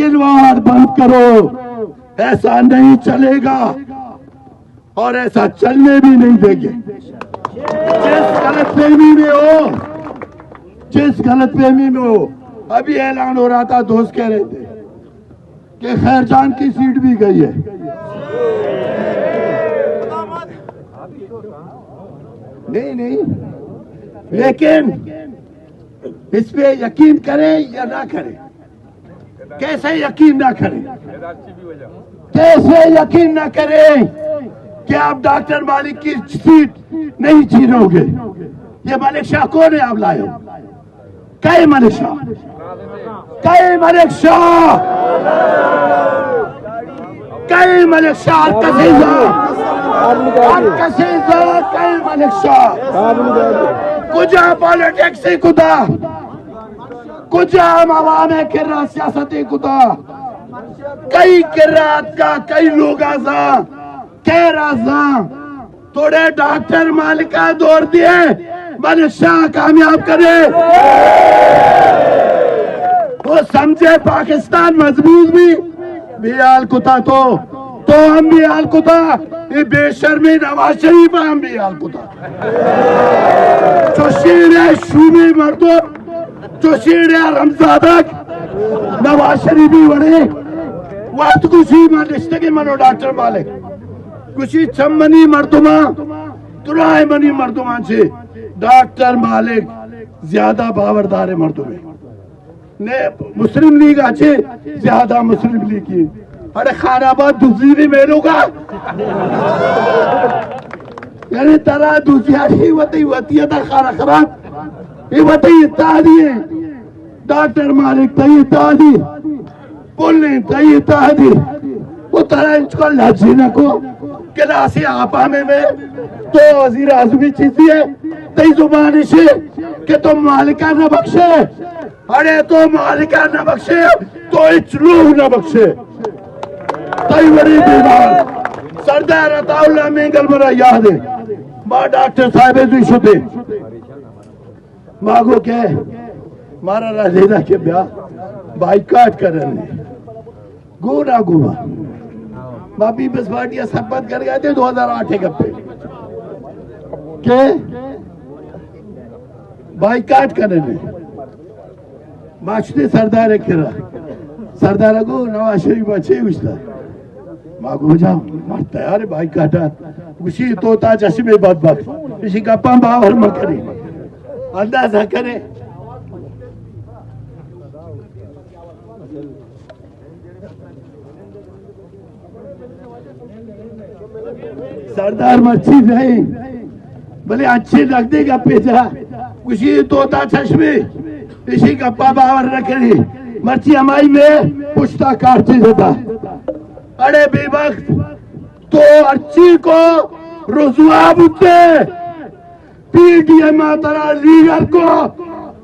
کھلواڑ بند کرو، ایسا نہیں چلے گا اور ایسا چلنے بھی نہیں دیں گے۔ جس غلط فہمی میں ہو، ابھی اعلان ہو رہا تھا، دوست کہہ رہے تھے کہ خیر جان کی سیٹ بھی گئی ہے۔ نہیں، لیکن اس پہ یقین کریں یا نہ کریں، کیسے یقین نہ کریں، کیسے یقین نہ کریں کہ آپ ڈاکٹر مالک کی سیٹ نہیں چھینو گے؟ یہ ملک شاہ کون ہے؟ آپ لائے ہو کئی ملک شاہ کئی ملک شاہ کجا پالیٹکس کتا، کجا عوام کرا سیاستی کتا، کئی کرات کا کئی لوگ آزاں کہہ رازاں تھوڑے ڈاکٹر مالکہ دور دیے ملک شاہ کامیاب کرے، وہ سمجھے پاکستان مضبوط بھی آل کتا تو ہم بھی آل کتا، یہ بے شرمی نواز شریف ہم بھی آل کتا، چوشیڑے شومی مردم چوشیڑے رمزادک نواز شریفی وڑے وقت کسی منشتگی منو ڈاکٹر مالک کسی چمنی مردمہ ترائے منی مردمان چھے ڈاکٹر مالک زیادہ باوردار مردمے مسلم لیگ آچے زیادہ مسلم لیگ کی ارے خان آباد دوسری میلوں گا یعنی ترہ دوسری وطی تا خانہ خراب یہ وطی اتحادی ہے، ڈاکٹر مالک تئی اتحادی بولنے تئی اتحادی، وہ ترہ انچ کو لجی نہ کو کہ ناسی آپا میں تو وزیر اعظمی چیزی ہے تئی زبانی سے کہ تم مالکہ نہ بخشے، ارے تو مالکہ نہ بخشے تو اچ لوگ نہ بخشے، تئی بڑی بیمار سردار عطا اللہ مینگل مرا یاد ہے ماں ڈاکٹر صاحب دوی شدے ماں کو کہے مارا راجیدہ کے بیاہ بائیکاٹ کرنے گونا ماں پیپلز پارٹی سرپت کر گئے تھے 2008 گپے کہ بائیکاٹ کرنے ماشتے سردار کرا سردار کو نواز شریف اچھے ہوشتا ماں کو جاؤ مرتا ہے ارے بائیکاٹا اسی توتا چشمے بدبخت اسی گپاں باور مکرے اندازہ کرے سردار مرچی نہیں بلے اچھے لگ دے گا پیجا اسی توتا چشمے اسی گپا باور رکھنی مرچی ہمائی میں پشتا کارچی دیتا اڑے بے وقت تو ارچی کو رضوہ بوتے پی ڈی ایم آترا لیگر کو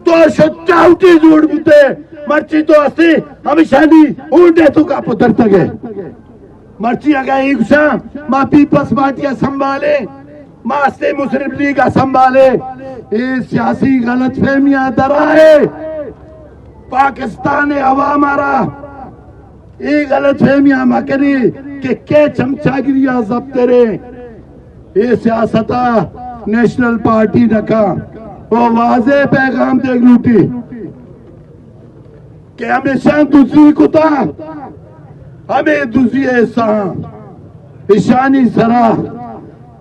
تو شچاوٹی زوڑ بوتے مرچی تو اسی ہمیشہ نہیں اونڈے تو کا پتر تگے مرچی اگا ایک شاہ ماں پیپلز پارٹیاں سنبھالے ماں سے مسلم لیگا سنبھالے یہ سیاسی غلط فہمیاں درائے پاکستان عوام آرہ یہ غلط فہمیاں مکری کہ چمچا گریہ ضبط رہے یہ سیاستہ نیشنل پارٹی نکا وہ واضح پیغام دیکھ لوٹی کہ ہمیشہ دوسری کتا ہمیں دوسری احسان اشانی سرا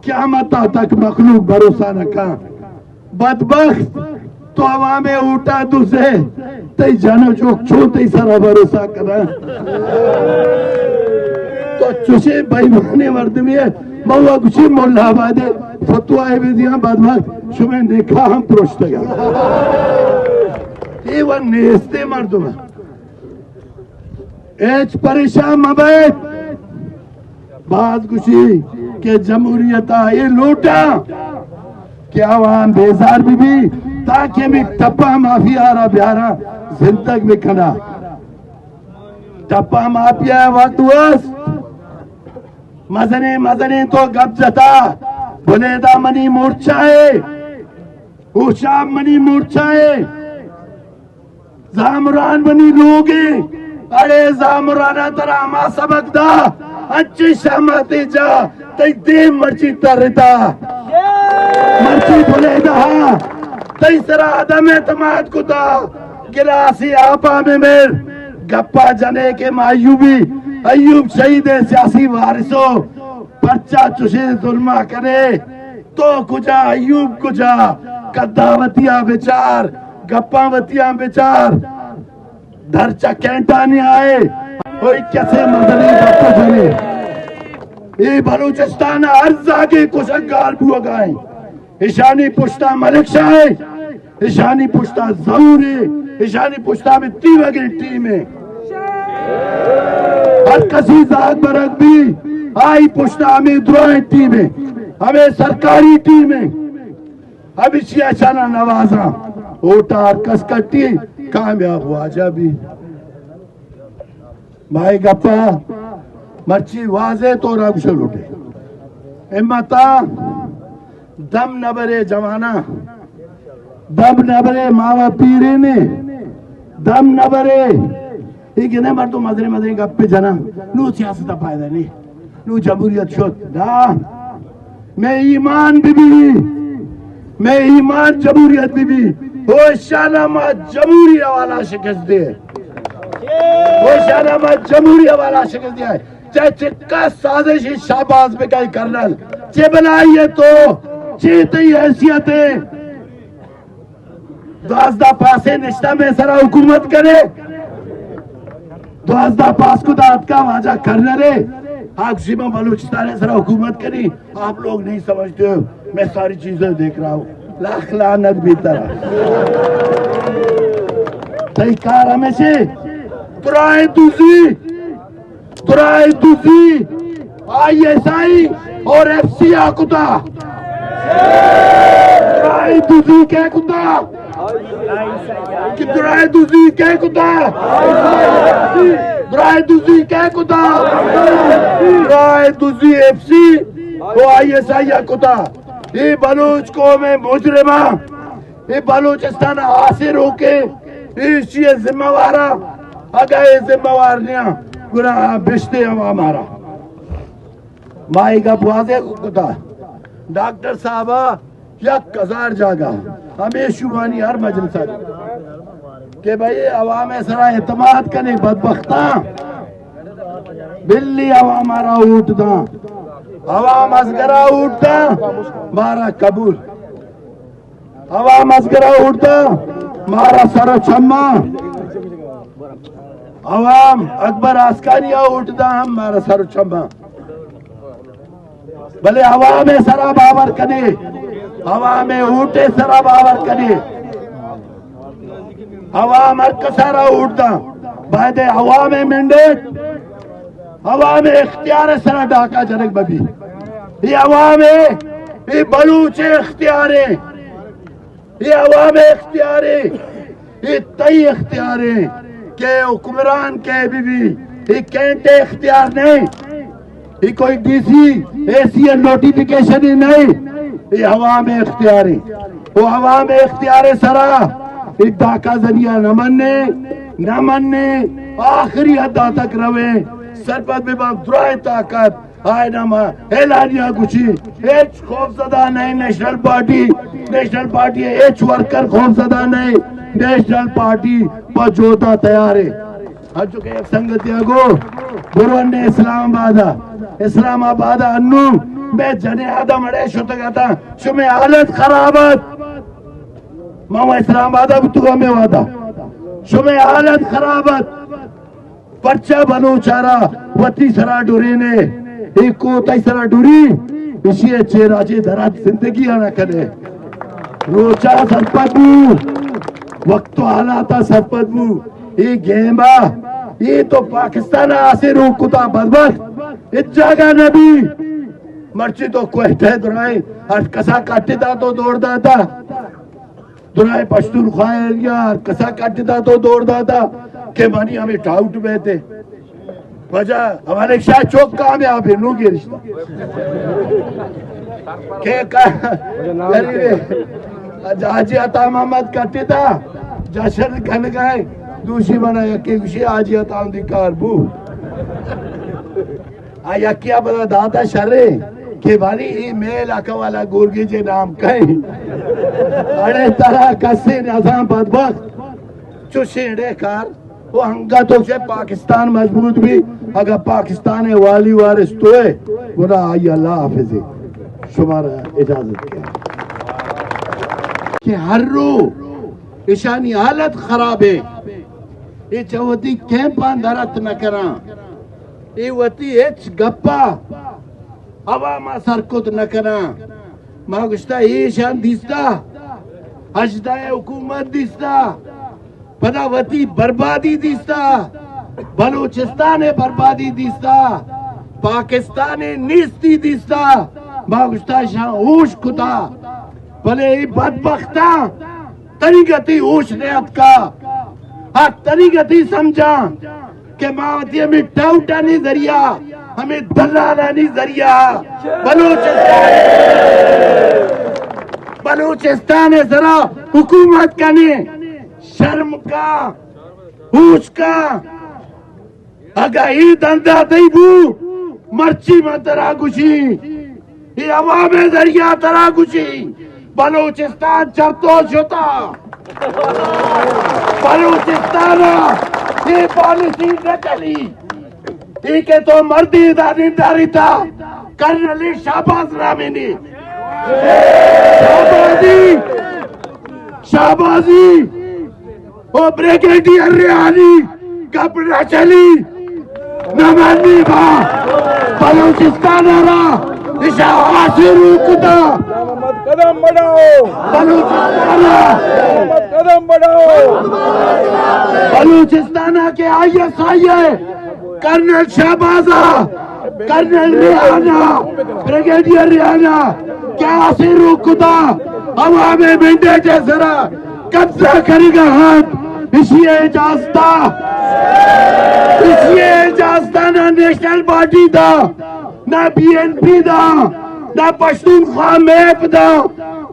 قیامتہ تک مخلوق بھروسہ نکا بدبخت تو عوام اوٹا دوسرے تی جانو چوک چھوٹی سرا بھروسہ کرا تو چوشے بائیمانے مردمی ہے موہ کچھی مولا آبادے فتوائے بیدیاں بدبخت شمیں دیکھا ہم پروشتا گیا یہ وہ نیستے مردم ہے ایچ پریشان مبیت بات کچھی کہ جمہوریت آئے لوٹا کہ عوام بیزار بھی تاکہ میں ٹپا مافیا رہا بیارا زندگ میں کھنا ٹپا مافیا وقت وست مزنے تو گب جتا بلیدہ منی مورچائے اوشاب منی مورچائے زامران منی لوگے اڑے زامرانا ترا ما سبق دا اچھی شاماتی جا تی دی مرچی ترتا مرچی بھلے دا تی سرا عدم اعتماد کو دا گلاسی آپا میں میر گپا جنے کے ایوب شہید سیاسی وارثوں پرچہ چشے ظلمہ کرے تو کجا ایوب کجا کداوتیاں بچار گپاں وتیاں بچار دھرچہ کینٹا نہیں آئے کوئی کیسے مدنی گپا جنے یہ بلوچستان ارزا کے کشنگار بھو گائیں اشانی پشتا ملک شاہ اشانی پشتا ضروری اشانی پشتا میں تیوہ گئی ٹیم ہے ہر کسی زاگ برک بھی آئی پشتا ہمیں دروائیں ٹیم ہے ہمیں سرکاری ٹیم ہے اب اسی اچانا نوازا اوٹار کس کٹی کامیاب ہوا جا بھی بھائی گپا مرچی واضح تو رب شل اٹھے امتا دم نبرے جوانا دم نبرے ماوا پیرے نے دم نبرے یہ کہنے مردو مدرے گپ پہ جنا نو سیاست فائدہ نہیں نو جمہوریت شد نا میں ایمان میں ایمان جمہوریت وہ شاہنامہ جمہوریہ والا شکست دے وہ شاہنامہ جمہوریہ والا شکست دیا ہے چاہے چکا سازشی شاباز میں کئی کرنل چے بلائیے تو چیتی حیثیت ہے دوازدہ پاسے نشتہ میں سرا حکومت کرے دوازدہ پاس کو داد کا واجہ کرنا رے آپ سیما بلوچستان ہے سرا حکومت کری آپ لوگ نہیں سمجھتے ہو میں ساری چیزیں دیکھ رہا ہوں لاکھ لعنت بھی طرح تحقیقار ہمیں سے ترائے دوزی آئی ایس آئی اور ایف سی آکتا ترائے دوزی کہہ کتا درائے دوزی کہہ کتا درائے دوزی کہہ کتا درائے دوزی ایف سی وہ آئی ایس آئی کتا یہ بلوچ قوم مجرمہ یہ بلوچستان آسر ہو کے یہ ذمہ وارا اگر یہ ذمہ وار نیا گناہ بشتے عوام آرہا مائی کا بوازے کتا ڈاکٹر صاحبہ یک ہزار جاگا ہمیں شبانی ہر مجلس آگا کہ بھئی عوام سرا اعتماد کرنے بدبختاں بلی عوام آرہا اوٹ دا عوام ازگرہ اوٹ دا مارا قبول عوام ازگرہ اوٹ دا مارا سر چمہ عوام اکبر آسکانیہ اوٹ دا ہم مارا سر چمہ بلے عوام سرا باور کنے عوام اوٹے سرا باور کنے عوام ارکسارا اوٹتا باید عوام منڈیٹ عوام اختیار سرا ڈاکا جنک ببی یہ عوام یہ بلوچ اختیاریں یہ عوام اختیاریں یہ تئی اختیاریں کہ حکمران کے بھی یہ کینٹے اختیار نہیں یہ کوئی ڈی سی ایسی نوٹیفیکیشن ہی نہیں یہ عوام اختیاریں وہ عوام اختیار سرا یہ ڈاکہ ذریعہ نہ مننے آخری حدہ تک روے سرپت بھی بہت درائے طاقت آئے نامہ اعلانیہ کچھی ایچ خوف زدہ نہیں نیشنل پارٹی ایچ ورکر خوف زدہ نہیں نیشنل پارٹی پر جوتا تیار ہے ہر چکے ایک سنگتیاں کو بروانڈے اسلام آبادہ انو میں جنے آدھا مڑے شوتا گا تھا شو میں حالت خرابت ماما اسلام آبادہ بھی تو ہمیں وعدہ شو میں حالت خرابت پرچہ بنو چارا وطی سرا ڈوری نے ایک کو تائی سرا ڈوری اسی اچھے راجے درات زندگی آنا کرے روچا سرپت بو وقت تو حالاتا سرپت بو یہ گیمبا یہ تو پاکستان آسے روک کتا بدبخت اس جاگہ نبی مرچی تو کوئٹے درائے ہر کسا کاٹی تا تو دوڑ داتا درائے پشتون خواہ لیا ہر کسا کاٹی تا تو دوڑ داتا کہ مانی ہمیں ٹاؤٹ بیتے وجہ ہمارے شاہ چوک کامیاب ہے نو کی رشتہ کہ جاجی عطا محمد کاٹی تا جاشر کھن گئے دوسری بنا یکی کشی آجی اتاؤں دی کاربو یکی بنا دادا شرے کہ بھائی ای میل آکا والا گورگی جے نام کہیں اڑے طرح کسی نظام بدبخت چو شیڑے کار وہ ہنگا تو سے پاکستان مضبوط بھی اگر پاکستان والی وارث تو ہے گناہ آئی اللہ حافظ شمارا اجازت کیا کہ ہر رو اشانی حالت خراب ہے یہ چاہتی کیمپان دھرت نہ کران یہ وطی ایچ گپا ہوا ما سرکت نہ کران ما گشتا یہ شان دیستا حجدہ حکومت دیستا پدا وطی بربادی دیستا بلوچستان بربادی دیستا پاکستان نیستی دیستا ما گشتا شان ہوش کتا بلے ای بدبختہ طریقتی ہوش نیت کا طریقتی سمجھا کہ ماوتی ہمیں ٹاؤٹا نہیں ذریعہ ہمیں دلالا نہیں ذریعہ بلوچستان ذرا حکومت کا نہیں شرم کا ہوش کا اگر ہی دندہ دی بو مرچی میں ترا گشی یہ عوام ذریعہ ترا گشی بلوچستان چرتوش ہوتا بلوچستان یہ پالیسی نہ چلی ٹھیک ہے تو مردی داری تھا کرنلی شہباز نامینی شہبازی وہ بریگیڈیئر ریانی کپڑا چلی نمانی با بلوچستان رہا اشا حاصل رکتا قدم بڑھاؤ بلوچستان قدم بڑھاؤ بلوچستان کے آئیے colonel Shahbaza colonel Rehana brigadier Rehana کیا حاصل رکتا عوام منڈے جیسرا قبضہ کرے گا ہاتھ اسی اجازتہ نہ نیشنل پارٹی دا نہ بی این پی دا نہ پشتونخوا میپ دا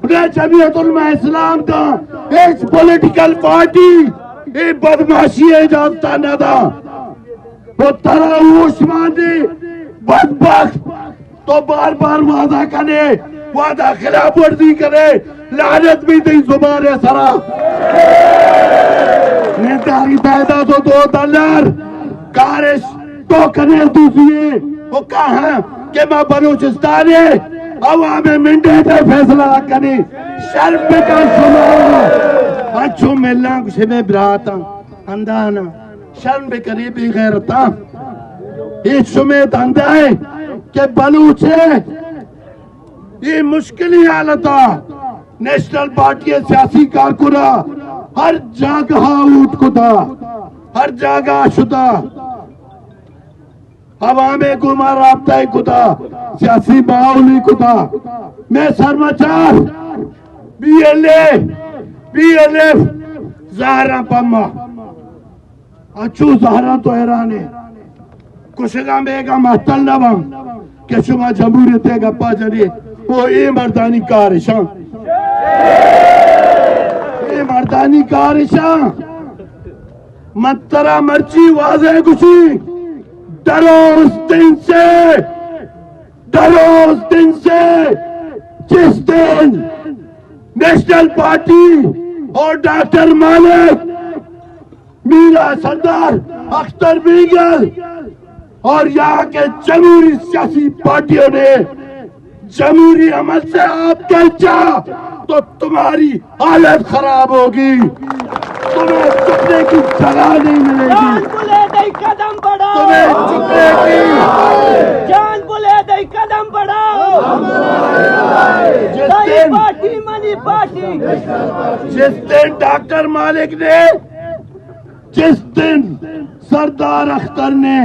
نہ جمعیت علماء اسلام دا ایک پولیٹیکل پارٹی ایک بدماشی اجازتہ نہ دا وہ طرح عثمان نے بدبخت تو بار بار وعدہ کرے وعدہ خلاف ورزی کرے لعنت بھی دی زبان سرا نیتاری پیدا تو دو دلار کارش تو کنے دوسری وہ کہاں کہ میں بلوچستان ہے عوام منڈے تے فیصلہ کرے شرم پہ کا شمارا اچھو ملنا کچھ میں براتا اندانا شرم پہ قریبی غیرتا یہ شمیت اندہ ہے کہ بلوچے یہ مشکلی حالتا نیشنل پارٹی سیاسی کارکنہ ہر جگہ اوٹ کتا ہر جگہ شدہ عوام گمار رابطہ کتا سیاسی باولی کتا میں سرمچار بی ایل ایف زہرہ پمہ اچھو زہرہ تو حیرانے کشگاں بیگا محتل نوام کہ شما جمہوریت گپا جنی وہ اے مردانی کارشاں اے مردانی کارشاں مترہ مرچی واضح کشی ڈرو اس دن سے جس دن نیشنل پارٹی اور ڈاکٹر مالک میرا سردار اختر بیگل اور یہاں کے جمہوری سیاسی پارٹیوں نے جمہوری عمل سے آپ کہچا تو تمہاری حالت خراب ہوگی تمہیں چکنے کی جگہ نہیں ملے گی قدم بڑھاؤ تمہیں چکنے کی جان بولے دے قدم بڑھاؤ پارٹی منی پارٹی جس دن ڈاکٹر مالک نے جس دن سردار اختر نے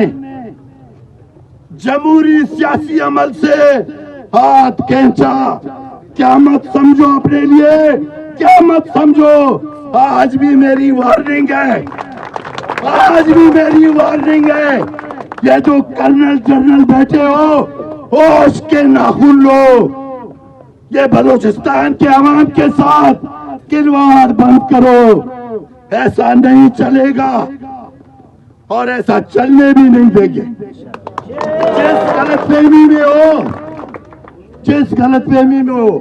جمہوری سیاسی عمل سے ہاتھ کھینچا قیامت سمجھو اپنے لیے قیامت سمجھو آج بھی میری وارننگ ہے آج بھی میری وارننگ ہے یہ جو کرنل جنرل بیٹھے ہو ہوش کے ناخن لو یہ بلوچستان کے عوام کے ساتھ کھلواڑ بند کرو ایسا نہیں چلے گا اور ایسا چلنے بھی نہیں دیں گے. جس غلط فہمی میں ہو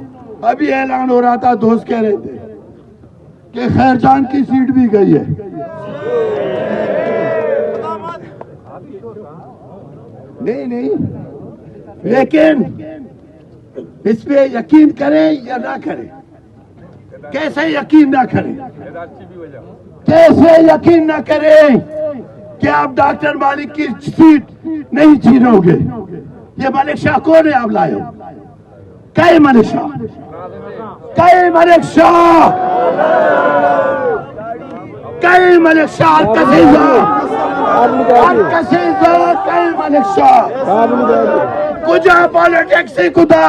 ابھی اعلان ہو رہا تھا, دوست کہہ رہے تھے کہ خیر جان کی سیٹ بھی گئی ہے. نہیں لیکن اس پہ یقین کریں یا نہ کریں, کیسے یقین نہ کریں, کیسے یقین نہ کریں کہ آپ ڈاکٹر مالک کی سیٹ نہیں چھینو گے. یہ ملک شاہ کون ہے آپ لائے ہو؟ کئی ملک شاہ کئی ملک شاہ کجا پالیٹکس کدا